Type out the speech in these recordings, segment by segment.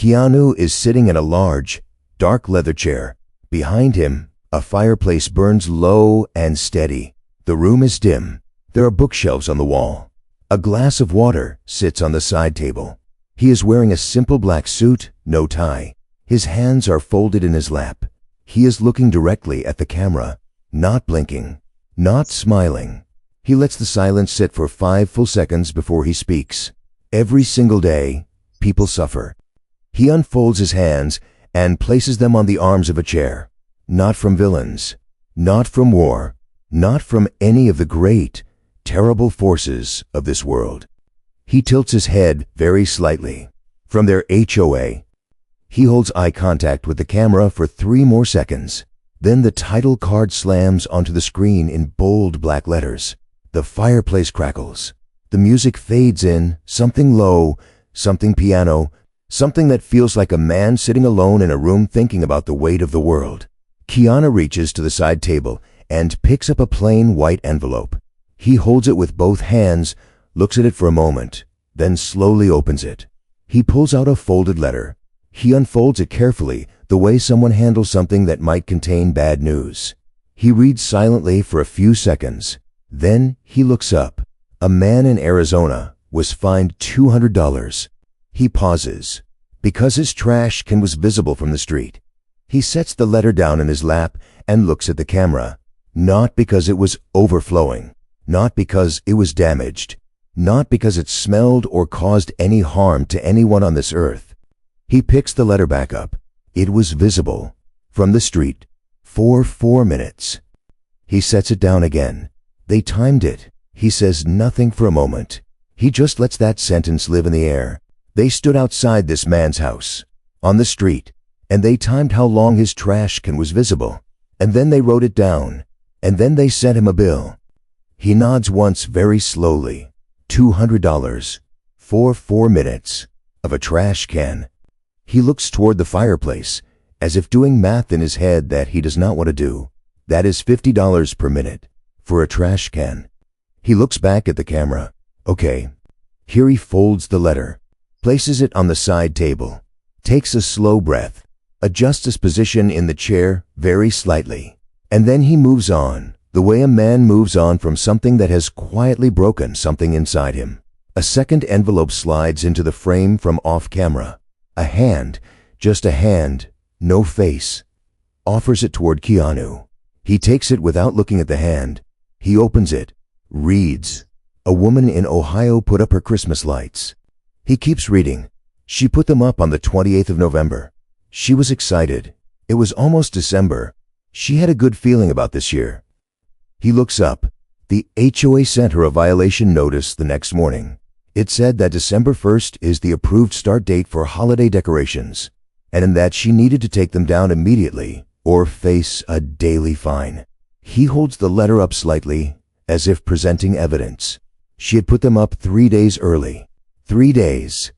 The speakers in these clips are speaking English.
Keanu is sitting in a large, dark leather chair. Behind him, a fireplace burns low and steady. The room is dim. There are bookshelves on the wall. A glass of water sits on the side table. He is wearing a simple black suit, no tie. His hands are folded in his lap. He is looking directly at the camera, not blinking, not smiling. He lets the silence sit for 5 full seconds before he speaks. Every single day, people suffer. He unfolds his hands and places them on the arms of a chair. Not from villains, not from war, not from any of the great, terrible forces of this world. He tilts his head very slightly. From their HOA. He holds eye contact with the camera for 3 more seconds. Then the title card slams onto the screen in bold black letters. The fireplace crackles. The music fades in, something low, something piano, something that feels like a man sitting alone in a room thinking about the weight of the world. Keanu reaches to the side table and picks up a plain white envelope. He holds it with both hands, looks at it for a moment, then slowly opens it. He pulls out a folded letter. He unfolds it carefully, the way someone handles something that might contain bad news. He reads silently for a few seconds. Then he looks up. A man in Arizona was fined $200. He pauses. Because his trash can was visible from the street. He sets the letter down in his lap and looks at the camera. Not because it was overflowing. Not because it was damaged. Not because it smelled or caused any harm to anyone on this earth. He picks the letter back up. It was visible. From the street. For 4 minutes. He sets it down again. They timed it. He says nothing for a moment. He just lets that sentence live in the air. They stood outside this man's house. On the street. And they timed how long his trash can was visible. And then they wrote it down. And then they sent him a bill. He nods once very slowly. $200 for 4 minutes of a trash can. He looks toward the fireplace, as if doing math in his head that he does not want to do. That is $50 per minute for a trash can. He looks back at the camera. Okay. Here he folds the letter, places it on the side table, takes a slow breath, adjusts his position in the chair very slightly, and then he moves on. The way a man moves on from something that has quietly broken something inside him. A second envelope slides into the frame from off camera. A hand, just a hand, no face, offers it toward Keanu. He takes it without looking at the hand. He opens it, reads. A woman in Ohio put up her Christmas lights. He keeps reading. She put them up on the 28th of November. She was excited. It was almost December. She had a good feeling about this year. He looks up. The HOA sent her a violation notice the next morning. It said that December 1st is the approved start date for holiday decorations, and that she needed to take them down immediately or face a daily fine. He holds the letter up slightly, as if presenting evidence. She had put them up 3 days early. 3 days.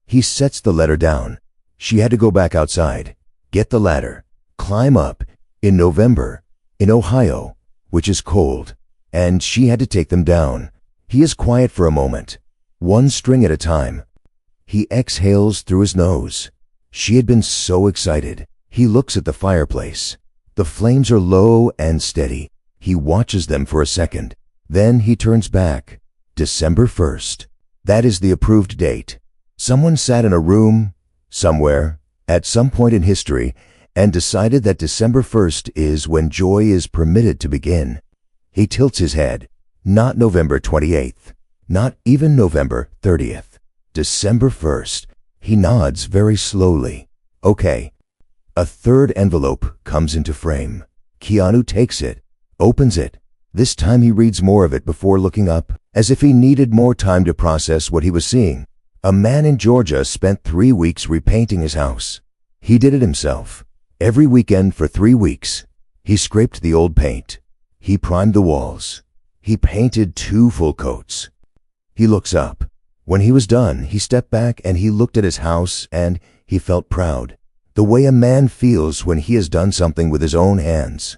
He sets the letter down. She had to go back outside, get the ladder, climb up, in November, in Ohio, which is cold, and she had to take them down. He is quiet for a moment, 1 string at a time. He exhales through his nose. She had been so excited. He looks at the fireplace. The flames are low and steady. He watches them for a second. Then he turns back. December 1st. That is the approved date. Someone sat in a room, somewhere, at some point in history, and decided that December 1st is when joy is permitted to begin. He tilts his head. Not November 28th. Not even November 30th. December 1st. He nods very slowly. Okay. A third envelope comes into frame. Keanu takes it, opens it. This time he reads more of it before looking up, as if he needed more time to process what he was seeing. A man in Georgia spent 3 weeks repainting his house. He did it himself. Every weekend for 3 weeks. He scraped the old paint. He primed the walls. He painted 2 full coats. He looks up. When he was done, he stepped back and he looked at his house and he felt proud. The way a man feels when he has done something with his own hands.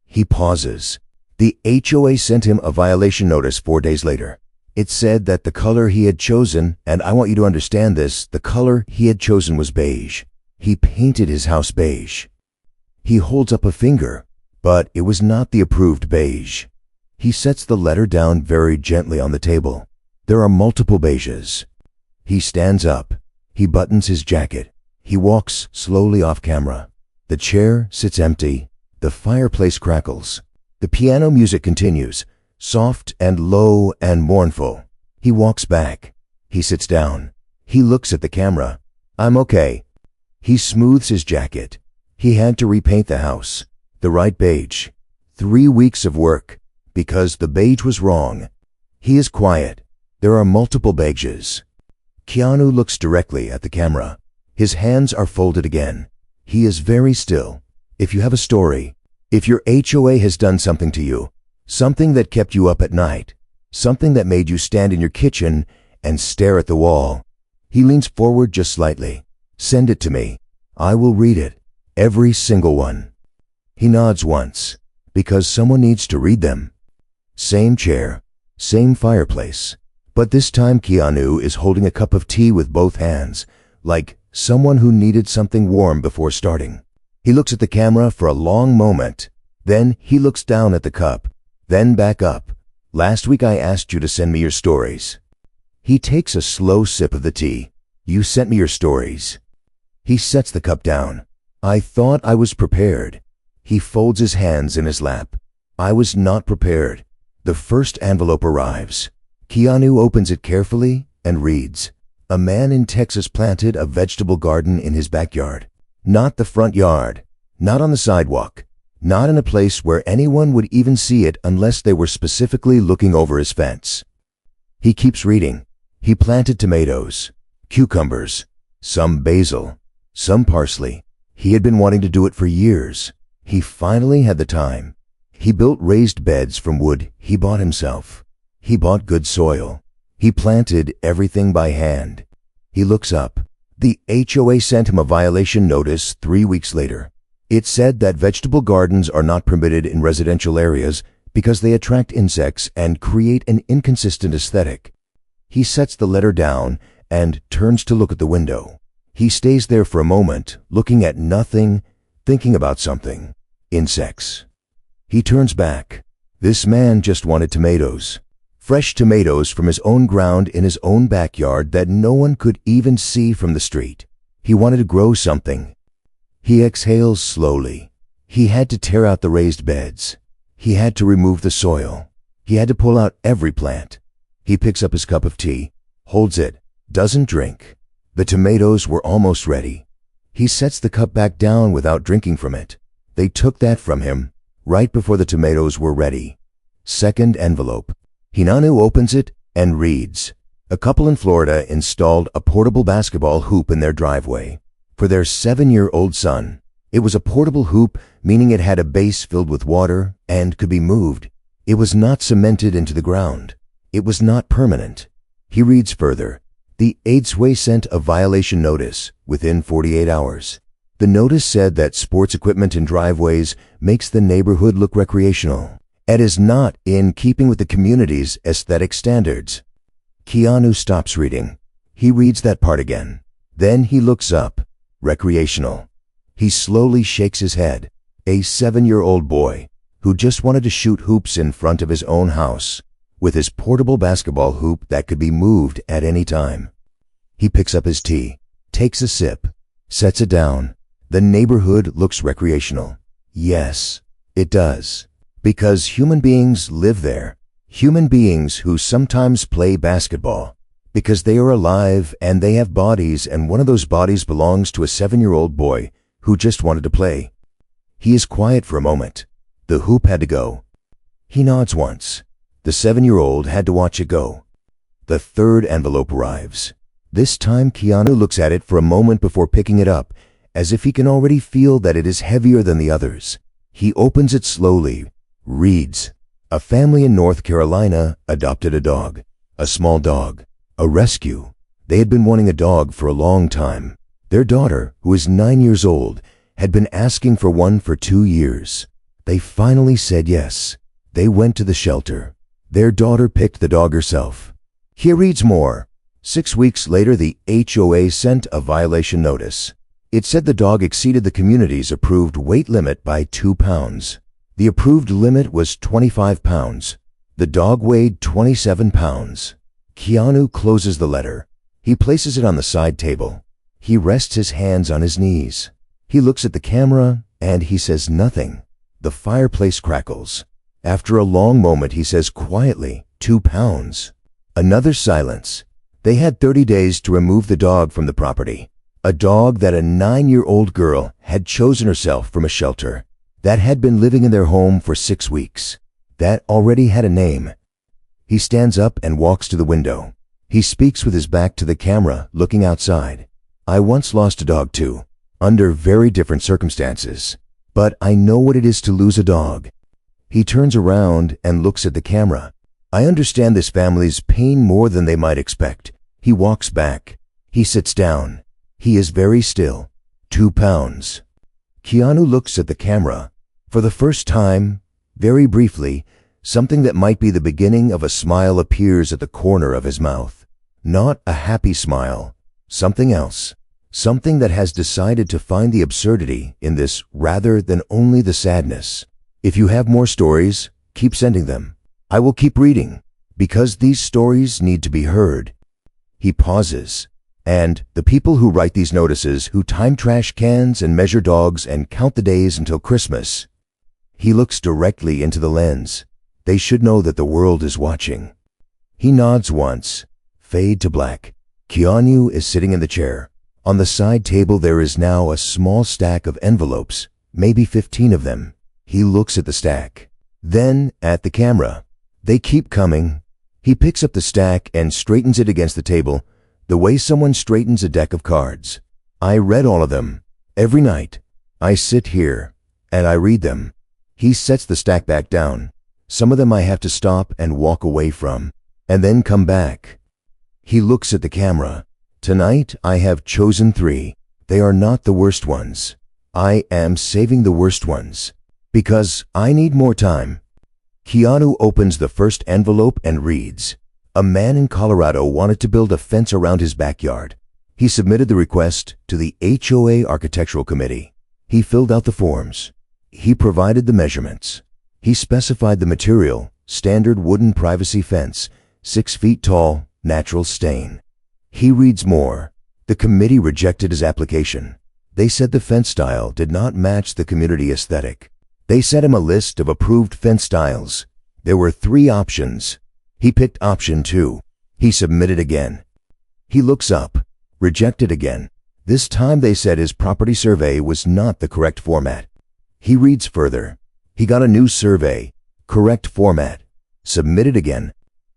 He pauses. The HOA sent him a violation notice 4 days later. It said that the color he had chosen, and I want you to understand this, the color he had chosen was beige. He painted his house beige. He holds up a finger, but it was not the approved beige. He sets the letter down very gently on the table. There are multiple beiges. He stands up. He buttons his jacket. He walks slowly off camera. The chair sits empty. The fireplace crackles. The piano music continues, soft and low and mournful. He walks back. He sits down. He looks at the camera. I'm okay. He smooths his jacket. He had to repaint the house. The right beige. 3 weeks of work, because the beige was wrong. He is quiet. There are multiple beiges. Keanu looks directly at the camera. His hands are folded again. He is very still. If you have a story, if your HOA has done something to you, something that kept you up at night, something that made you stand in your kitchen and stare at the wall, he leans forward just slightly. Send it to me. I will read it. Every single one. He nods once, because someone needs to read them. Same chair, same fireplace, but this time Keanu is holding a cup of tea with both hands, like someone who needed something warm before starting. He looks at the camera for a long moment. Then he looks down at the cup, then back up. Last week I asked you to send me your stories. He takes a slow sip of the tea. You sent me your stories. He sets the cup down. I thought I was prepared. He folds his hands in his lap. I was not prepared. The first envelope arrives. Keanu opens it carefully and reads. A man in Texas planted a vegetable garden in his backyard. Not the front yard. Not on the sidewalk. Not in a place where anyone would even see it unless they were specifically looking over his fence. He keeps reading. He planted tomatoes, cucumbers, some basil, some parsley. He had been wanting to do it for years. He finally had the time. He built raised beds from wood he bought himself. He bought good soil. He planted everything by hand. He looks up. The HOA sent him a violation notice 3 weeks later. It said that vegetable gardens are not permitted in residential areas because they attract insects and create an inconsistent aesthetic. He sets the letter down and turns to look at the window. He stays there for a moment, looking at nothing, thinking about something. Insects. He turns back. This man just wanted tomatoes. Fresh tomatoes from his own ground in his own backyard that no one could even see from the street. He wanted to grow something. He exhales slowly. He had to tear out the raised beds. He had to remove the soil. He had to pull out every plant. He picks up his cup of tea, holds it, doesn't drink. The tomatoes were almost ready. He sets the cup back down without drinking from it. They took that from him right before the tomatoes were ready. Second envelope. Keanu opens it and reads. A couple in Florida installed a portable basketball hoop in their driveway for their 7-year-old son. It was a portable hoop, meaning it had a base filled with water and could be moved. It was not cemented into the ground. It was not permanent. He reads further. The HOA sent a violation notice within 48 hours. The notice said that sports equipment in driveways makes the neighborhood look recreational and is not in keeping with the community's aesthetic standards. Keanu stops reading. He reads that part again. Then he looks up. Recreational. He slowly shakes his head. A 7-year-old boy who just wanted to shoot hoops in front of his own house with his portable basketball hoop that could be moved at any time. He picks up his tea, takes a sip, sets it down. The neighborhood looks recreational. Yes, it does. Because human beings live there. Human beings who sometimes play basketball. Because they are alive and they have bodies, and one of those bodies belongs to a 7-year-old boy who just wanted to play. He is quiet for a moment. The hoop had to go. He nods once. The 7-year-old had to watch it go. The third envelope arrives. This time Keanu looks at it for a moment before picking it up, as if he can already feel that it is heavier than the others. He opens it slowly, reads. A family in North Carolina adopted a dog, a small dog, a rescue. They had been wanting a dog for a long time. Their daughter, who is 9 years old, had been asking for one for 2 years. They finally said yes. They went to the shelter. Their daughter picked the dog herself. He reads more. 6 weeks later, the HOA sent a violation notice. It said the dog exceeded the community's approved weight limit by 2 pounds. The approved limit was 25 pounds. The dog weighed 27 pounds. Keanu closes the letter. He places it on the side table. He rests his hands on his knees. He looks at the camera and he says nothing. The fireplace crackles. After a long moment, he says quietly, 2 pounds. Another silence. They had 30 days to remove the dog from the property. A dog that a 9-year-old girl had chosen herself from a shelter, that had been living in their home for 6 weeks, that already had a name. He stands up and walks to the window. He speaks with his back to the camera, looking outside. I once lost a dog too, under very different circumstances, but I know what it is to lose a dog. He turns around and looks at the camera. I understand this family's pain more than they might expect. He walks back. He sits down. He is very still. 2 pounds. Keanu looks at the camera. For the first time, very briefly, something that might be the beginning of a smile appears at the corner of his mouth. Not a happy smile. Something else. Something that has decided to find the absurdity in this rather than only the sadness. If you have more stories, keep sending them. I will keep reading, because these stories need to be heard. He pauses, and the people who write these notices, who time trash cans and measure dogs and count the days until Christmas. He looks directly into the lens. They should know that the world is watching. He nods once. Fade to black. Keanu is sitting in the chair. On the side table there is now a small stack of envelopes, maybe 15 of them. He looks at the stack, then at the camera. They keep coming. He picks up the stack and straightens it against the table, the way someone straightens a deck of cards. I read all of them. Every night. I sit here, and I read them. He sets the stack back down. Some of them I have to stop and walk away from, and then come back. He looks at the camera. Tonight I have chosen 3. They are not the worst ones. I am saving the worst ones, because I need more time. Keanu opens the first envelope and reads. A man in Colorado wanted to build a fence around his backyard. He submitted the request to the HOA Architectural Committee. He filled out the forms. He provided the measurements. He specified the material, standard wooden privacy fence, 6 feet tall, natural stain. He reads more. The committee rejected his application. They said the fence style did not match the community aesthetic. They sent him a list of approved fence styles. There were 3 options. He picked option 2. He submitted again. He looks up. Rejected again. This time they said his property survey was not the correct format. He reads further. He got a new survey. Correct format. Submitted again.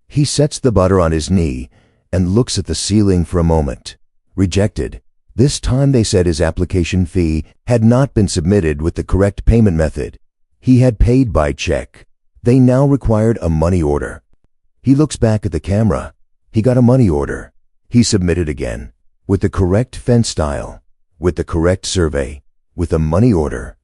He sets the butter on his knee and looks at the ceiling for a moment. Rejected. This time they said his application fee had not been submitted with the correct payment method. He had paid by check. They now required a money order. He looks back at the camera. He got a money order. He submitted again, with the correct fence style, with the correct survey, with a money order.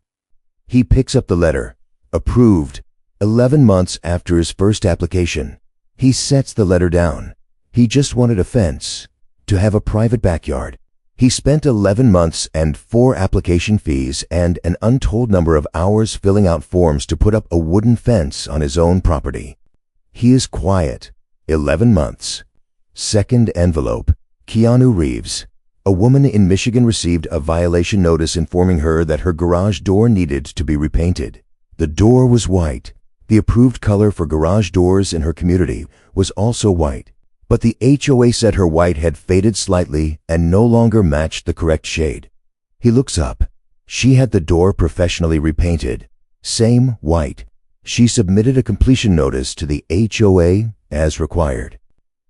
He picks up the letter. Approved. 11 months after his first application. He sets the letter down. He just wanted a fence, to have a private backyard. He spent 11 months and 4 application fees and an untold number of hours filling out forms to put up a wooden fence on his own property. He is quiet. 11 months. Second envelope. Keanu Reeves. A woman in Michigan received a violation notice informing her that her garage door needed to be repainted. The door was white. The approved color for garage doors in her community was also white. But the HOA said her white had faded slightly and no longer matched the correct shade. He looks up. She had the door professionally repainted. Same white. She submitted a completion notice to the HOA as required.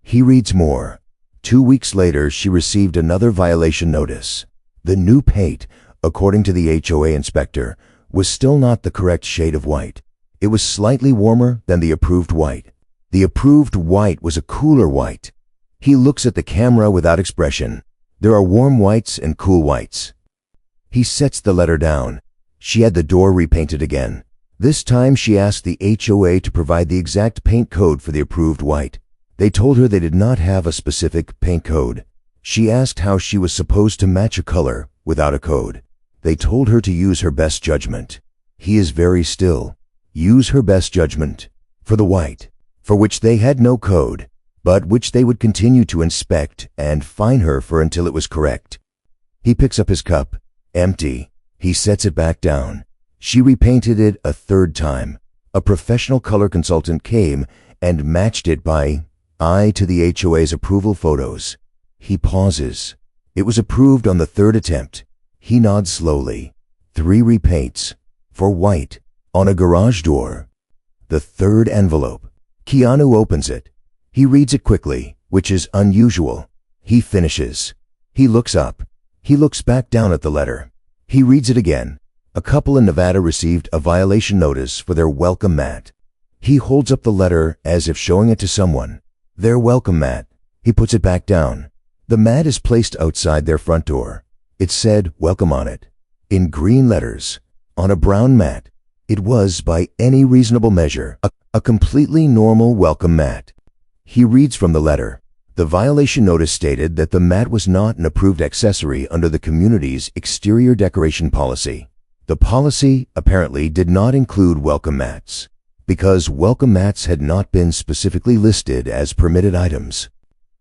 He reads more. 2 weeks later, she received another violation notice. The new paint, according to the HOA inspector, was still not the correct shade of white. It was slightly warmer than the approved white. The approved white was a cooler white. He looks at the camera without expression. There are warm whites and cool whites. He sets the letter down. She had the door repainted again. This time she asked the HOA to provide the exact paint code for the approved white. They told her they did not have a specific paint code. She asked how she was supposed to match a color without a code. They told her to use her best judgment. He is very still. Use her best judgment. For the white, for which they had no code, but which they would continue to inspect and fine her for until it was correct. He picks up his cup, empty. He sets it back down. She repainted it a third time. A professional color consultant came and matched it by eye to the HOA's approval photos. He pauses. It was approved on the third attempt. He nods slowly. 3 repaints. For white. On a garage door. The third envelope. Keanu opens it. He reads it quickly, which is unusual. He finishes. He looks up. He looks back down at the letter. He reads it again. A couple in Nevada received a violation notice for their welcome mat. He holds up the letter as if showing it to someone. Their welcome mat. He puts it back down. The mat is placed outside their front door. It said welcome on it. In green letters. On a brown mat. It was, by any reasonable measure, a completely normal welcome mat. He reads from the letter. The violation notice stated that the mat was not an approved accessory under the community's exterior decoration policy. The policy, apparently, did not include welcome mats, because welcome mats had not been specifically listed as permitted items.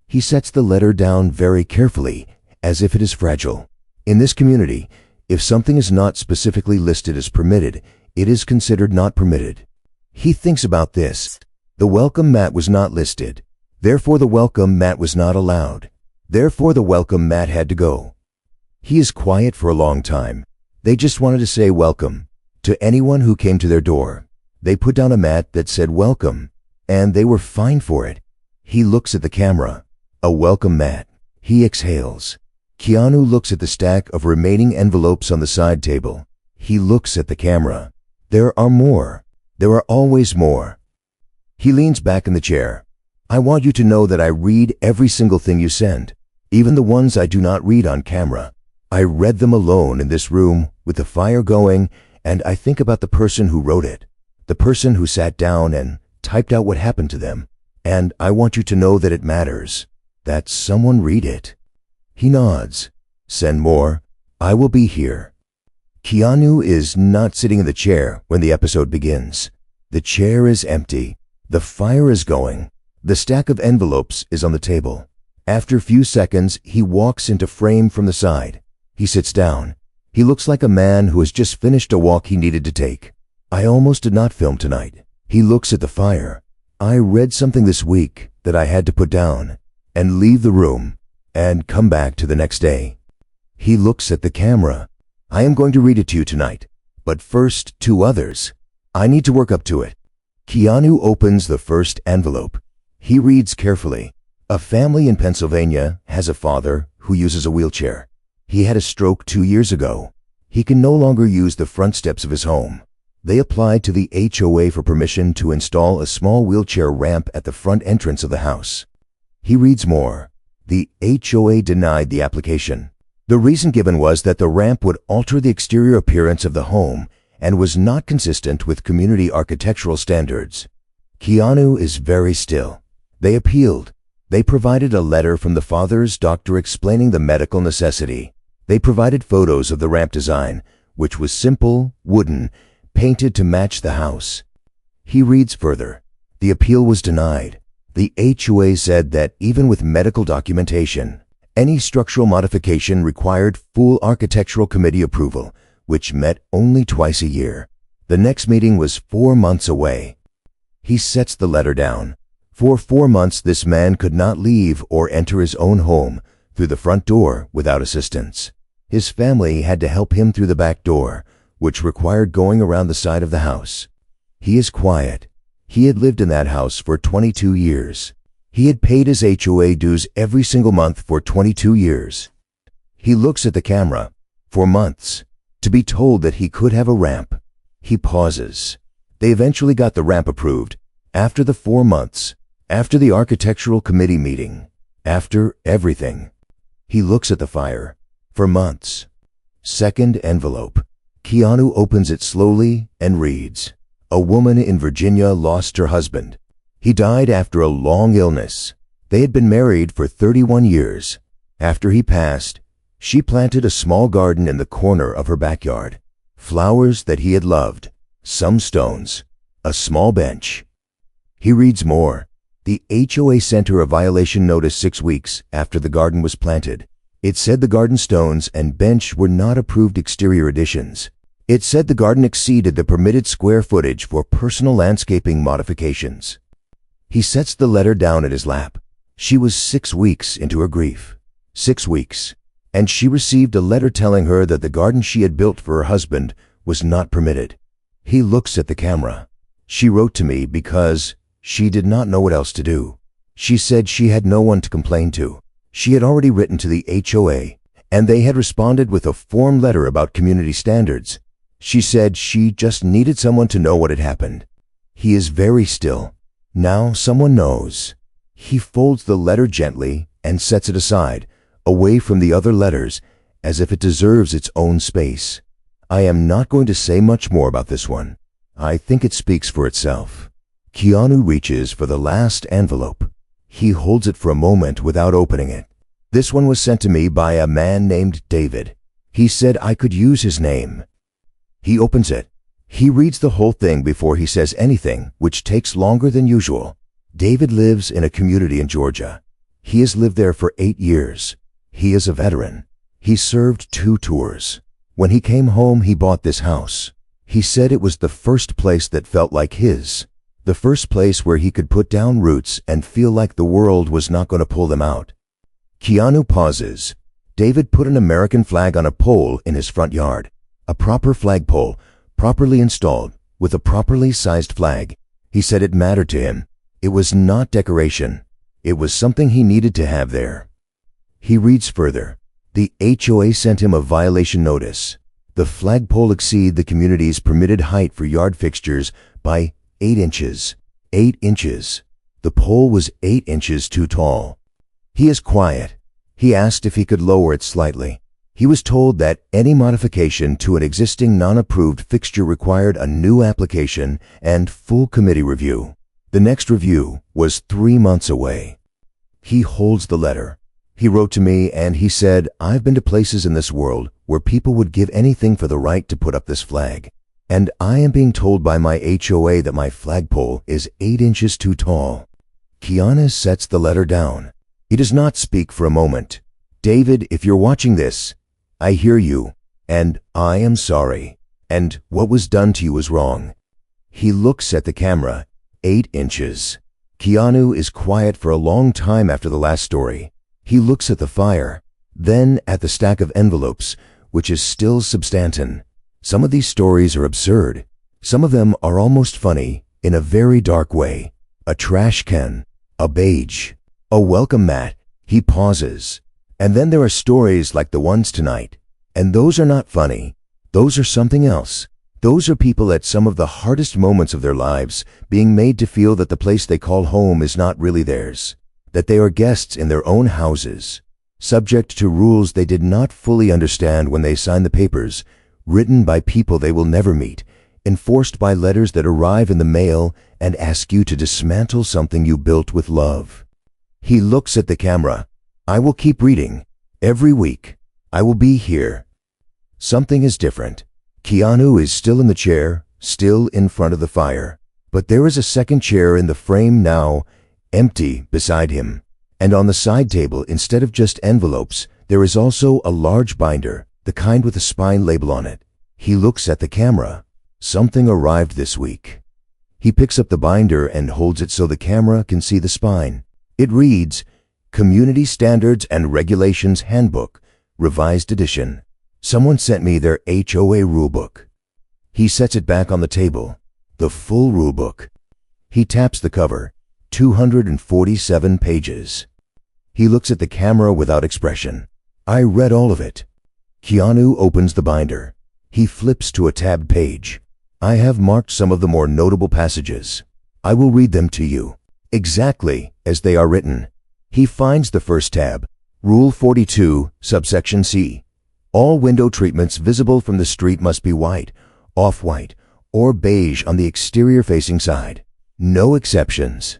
He sets the letter down very carefully, as if it is fragile. In this community, if something is not specifically listed as permitted, it is considered not permitted. He thinks about this. The welcome mat was not listed. Therefore, the welcome mat was not allowed. Therefore, the welcome mat had to go. He is quiet for a long time. They just wanted to say welcome to anyone who came to their door. They put down a mat that said welcome, and they were fine for it. He looks at the camera. A welcome mat. He exhales. Keanu looks at the stack of remaining envelopes on the side table. He looks at the camera. There are more. There are always more. He leans back in the chair. I want you to know that I read every single thing you send, even the ones I do not read on camera. I read them alone in this room with the fire going, and I think about the person who wrote it, the person who sat down and typed out what happened to them, and I want you to know that it matters, that someone read it. He nods. Send more. I will be here. Keanu is not sitting in the chair when the episode begins. The chair is empty. The fire is going. The stack of envelopes is on the table. After a few seconds, he walks into frame from the side. He sits down. He looks like a man who has just finished a walk he needed to take. I almost did not film tonight. He looks at the fire. I read something this week that I had to put down and leave the room and come back to the next day. He looks at the camera. I am going to read it to you tonight, but first 2 others. I need to work up to it. Keanu opens the first envelope. He reads carefully. A family in Pennsylvania has a father who uses a wheelchair. He had a stroke 2 years ago. He can no longer use the front steps of his home. They applied to the HOA for permission to install a small wheelchair ramp at the front entrance of the house. He reads more. The HOA denied the application. The reason given was that the ramp would alter the exterior appearance of the home and was not consistent with community architectural standards. Keanu is very still. They appealed. They provided a letter from the father's doctor explaining the medical necessity. They provided photos of the ramp design, which was simple, wooden, painted to match the house. He reads further. The appeal was denied. The HOA said that even with medical documentation, any structural modification required full architectural committee approval, which met only twice a year. The next meeting was 4 months away. He sets the letter down. For 4 months, this man could not leave or enter his own home through the front door without assistance. His family had to help him through the back door, which required going around the side of the house. He is quiet. He had lived in that house for 22 years. He had paid his HOA dues every single month for 22 years. He looks at the camera. For months. To be told that he could have a ramp. He pauses. They eventually got the ramp approved. After the 4 months. After the architectural committee meeting. After everything. He looks at the fire. For months. Second envelope. Keanu opens it slowly and reads. A woman in Virginia lost her husband. He died after a long illness. They had been married for 31 years. After he passed, she planted a small garden in the corner of her backyard. Flowers that he had loved, some stones, a small bench. He reads more. The HOA sent her a violation notice 6 weeks after the garden was planted. It said the garden stones and bench were not approved exterior additions. It said the garden exceeded the permitted square footage for personal landscaping modifications. He sets the letter down at his lap. She was 6 weeks into her grief. 6 weeks. And she received a letter telling her that the garden she had built for her husband was not permitted. He looks at the camera. She wrote to me because she did not know what else to do. She said she had no one to complain to. She had already written to the HOA, and they had responded with a form letter about community standards. She said she just needed someone to know what had happened. He is very still. Now someone knows. He folds the letter gently and sets it aside, away from the other letters, as if it deserves its own space. I am not going to say much more about this one. I think it speaks for itself. Keanu reaches for the last envelope. He holds it for a moment without opening it. This one was sent to me by a man named David. He said I could use his name. He opens it. He reads the whole thing before he says anything, which takes longer than usual. David lives in a community in Georgia. He has lived there for 8 years. He is a veteran. He served 2 tours. When he came home, he bought this house. He said it was the first place that felt like his. The first place where he could put down roots and feel like the world was not going to pull them out. Keanu pauses. David put an American flag on a pole in his front yard. A proper flagpole, properly installed, with a properly sized flag. He said it mattered to him. It was not decoration. It was something he needed to have there. He reads further. The HOA sent him a violation notice. The flagpole exceeded the community's permitted height for yard fixtures by 8 inches. 8 inches. The pole was 8 inches too tall. He is quiet. He asked if he could lower it slightly. He was told that any modification to an existing non-approved fixture required a new application and full committee review. The next review was 3 months away. He holds the letter. He wrote to me and he said, I've been to places in this world where people would give anything for the right to put up this flag. And I am being told by my HOA that my flagpole is 8 inches too tall. Keanu sets the letter down. He does not speak for a moment. David, if you're watching this, I hear you, and I am sorry, and what was done to you was wrong. He looks at the camera. 8 inches. Keanu is quiet for a long time after the last story. He looks at the fire, then at the stack of envelopes, which is still substantin. Some of these stories are absurd. Some of them are almost funny, in a very dark way. A trash can, a beige, a welcome mat. He pauses. And then there are stories like the ones tonight. And those are not funny. Those are something else. Those are people at some of the hardest moments of their lives being made to feel that the place they call home is not really theirs, that they are guests in their own houses, subject to rules they did not fully understand when they signed the papers, written by people they will never meet, enforced by letters that arrive in the mail and ask you to dismantle something you built with love. He looks at the camera. I will keep reading. Every week. I will be here. Something is different. Keanu is still in the chair, still in front of the fire. But there is a second chair in the frame now, empty beside him. And on the side table, instead of just envelopes, there is also a large binder, the kind with a spine label on it. He looks at the camera. Something arrived this week. He picks up the binder and holds it so the camera can see the spine. It reads, Community Standards and Regulations Handbook, Revised Edition. Someone sent me their HOA rulebook. He sets it back on the table. The full rulebook. He taps the cover. 247 pages. He looks at the camera without expression. I read all of it. Keanu opens the binder. He flips to a tabbed page. I have marked some of the more notable passages. I will read them to you, exactly as they are written. He finds the first tab, Rule 42, subsection C. All window treatments visible from the street must be white, off-white, or beige on the exterior facing side. No exceptions.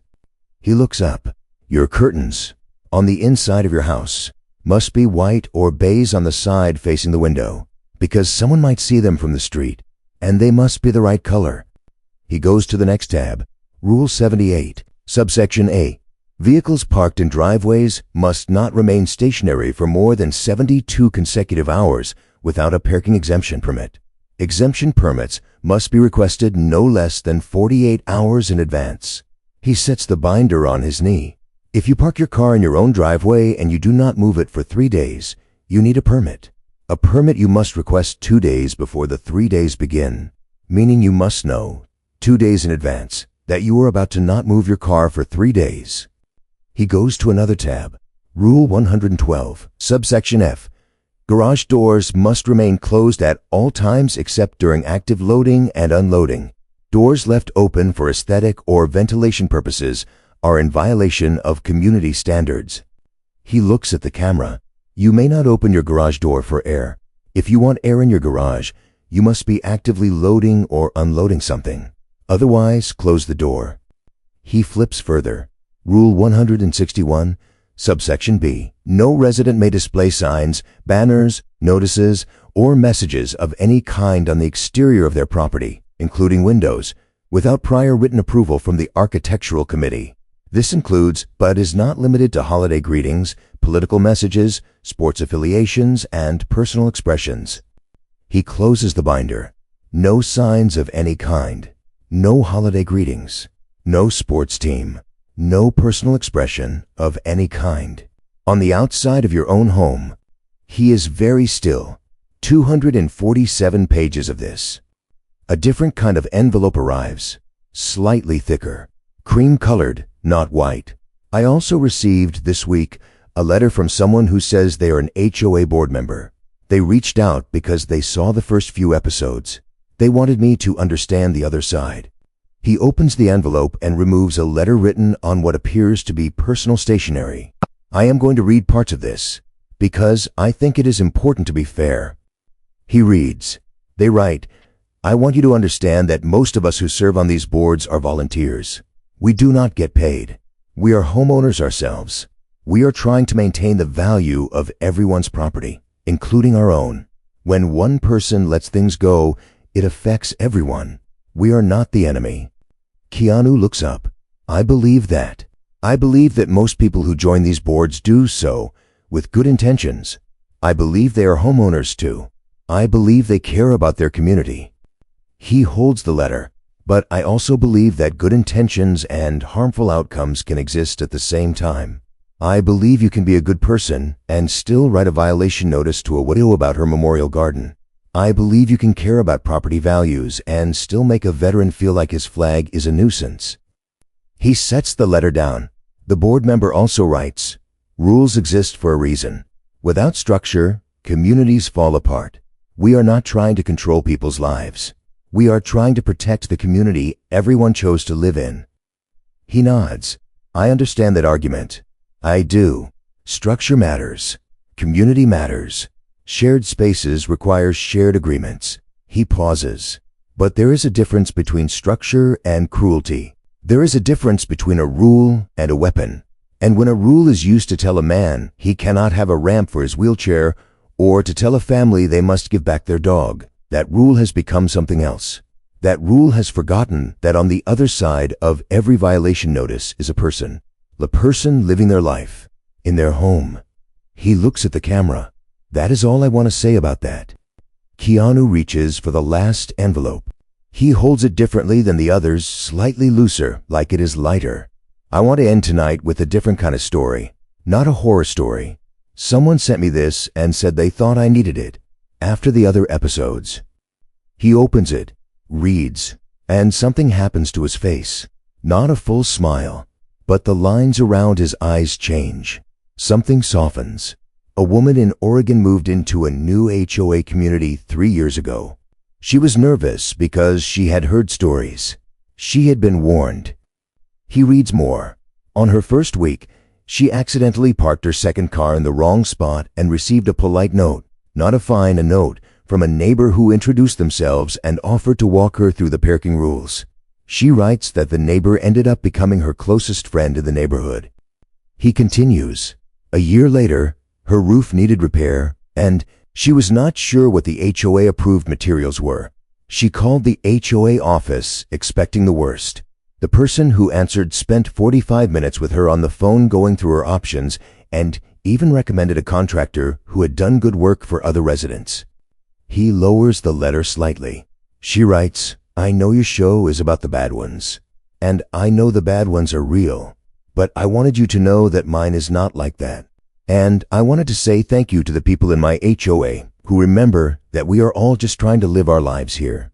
He looks up. Your curtains, on the inside of your house, must be white or beige on the side facing the window, because someone might see them from the street, and they must be the right color. He goes to the next tab. Rule 78, subsection A. Vehicles parked in driveways must not remain stationary for more than 72 consecutive hours without a parking exemption permit. Exemption permits must be requested no less than 48 hours in advance. He sets the binder on his knee. If you park your car in your own driveway and you do not move it for 3 days, you need a permit. A permit you must request 2 days before the 3 days begin, meaning you must know 2 days in advance that you are about to not move your car for 3 days. He goes to another tab. Rule 112, subsection F. Garage doors must remain closed at all times except during active loading and unloading. Doors left open for aesthetic or ventilation purposes are in violation of community standards. He looks at the camera. You may not open your garage door for air. If you want air in your garage, you must be actively loading or unloading something. Otherwise, close the door. He flips further. Rule 161, subsection B. No resident may display signs, banners, notices, or messages of any kind on the exterior of their property, including windows, without prior written approval from the Architectural Committee. This includes, but is not limited to, holiday greetings, political messages, sports affiliations, and personal expressions. He closes the binder. No signs of any kind. No holiday greetings. No sports team. No personal expression of any kind. On the outside of your own home, he is very still. 247 pages of this. A different kind of envelope arrives, slightly thicker, cream-colored, not white. I also received this week a letter from someone who says they are an HOA board member. They reached out because they saw the first few episodes. They wanted me to understand the other side. He opens the envelope and removes a letter written on what appears to be personal stationery. I am going to read parts of this, because I think it is important to be fair. He reads, they write, I want you to understand that most of us who serve on these boards are volunteers. We do not get paid. We are homeowners ourselves. We are trying to maintain the value of everyone's property, including our own. When one person lets things go, it affects everyone. We are not the enemy. Keanu looks up. I believe that. I believe that most people who join these boards do so with good intentions. I believe they are homeowners too. I believe they care about their community. He holds the letter, but I also believe that good intentions and harmful outcomes can exist at the same time. I believe you can be a good person and still write a violation notice to a widow about her memorial garden. I believe you can care about property values and still make a veteran feel like his flag is a nuisance. He sets the letter down. The board member also writes, rules exist for a reason. Without structure, communities fall apart. We are not trying to control people's lives. We are trying to protect the community everyone chose to live in. He nods. I understand that argument. I do. Structure matters. Community matters. Shared spaces require shared agreements. He pauses. But there is a difference between structure and cruelty. There is a difference between a rule and a weapon. And when a rule is used to tell a man he cannot have a ramp for his wheelchair, or to tell a family they must give back their dog, that rule has become something else. That rule has forgotten that on the other side of every violation notice is a person. The person living their life, in their home. He looks at the camera. That is all I want to say about that. Keanu reaches for the last envelope. He holds it differently than the others, slightly looser, like it is lighter. I want to end tonight with a different kind of story, not a horror story. Someone sent me this and said they thought I needed it after the other episodes. He opens it, reads, and something happens to his face. Not a full smile, but the lines around his eyes change. Something softens. A woman in Oregon moved into a new HOA community 3 years ago. She was nervous because she had heard stories. She had been warned. He reads more. On her first week, she accidentally parked her second car in the wrong spot and received a polite note, not a fine, a note, from a neighbor who introduced themselves and offered to walk her through the parking rules. She writes that the neighbor ended up becoming her closest friend in the neighborhood. He continues, a year later, her roof needed repair, and she was not sure what the HOA approved materials were. She called the HOA office, expecting the worst. The person who answered spent 45 minutes with her on the phone going through her options and even recommended a contractor who had done good work for other residents. He lowers the letter slightly. She writes, I know your show is about the bad ones, and I know the bad ones are real, but I wanted you to know that mine is not like that. And I wanted to say thank you to the people in my HOA who remember that we are all just trying to live our lives here.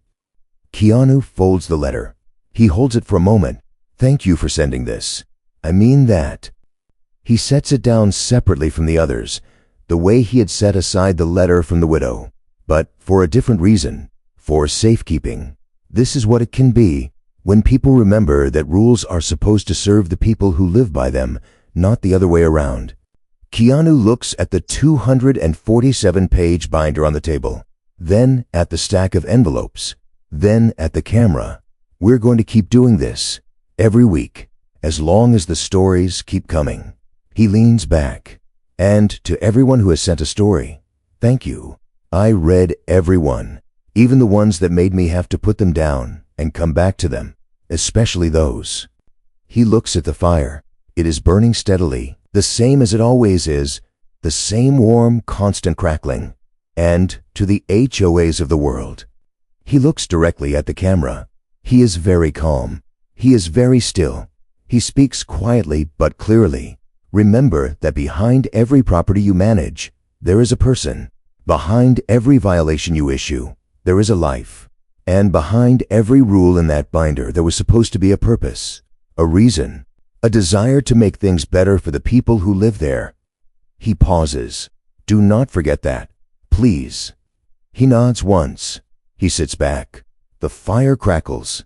Keanu folds the letter. He holds it for a moment. Thank you for sending this. I mean that. He sets it down separately from the others, the way he had set aside the letter from the widow, but for a different reason, for safekeeping. This is what it can be when people remember that rules are supposed to serve the people who live by them, not the other way around. Keanu looks at the 247-page binder on the table, then at the stack of envelopes, then at the camera. We're going to keep doing this every week, as long as the stories keep coming. He leans back. And to everyone who has sent a story, thank you. I read every one, even the ones that made me have to put them down and come back to them, especially those. He looks at the fire. It is burning steadily, the same as it always is, the same warm, constant crackling. And to the HOAs of the world. He looks directly at the camera. He is very calm. He is very still. He speaks quietly but clearly. Remember that behind every property you manage, there is a person. Behind every violation you issue, there is a life. And behind every rule in that binder, there was supposed to be a purpose, a reason, a desire to make things better for the people who live there. He pauses. Do not forget that, please. He nods once. He sits back. The fire crackles.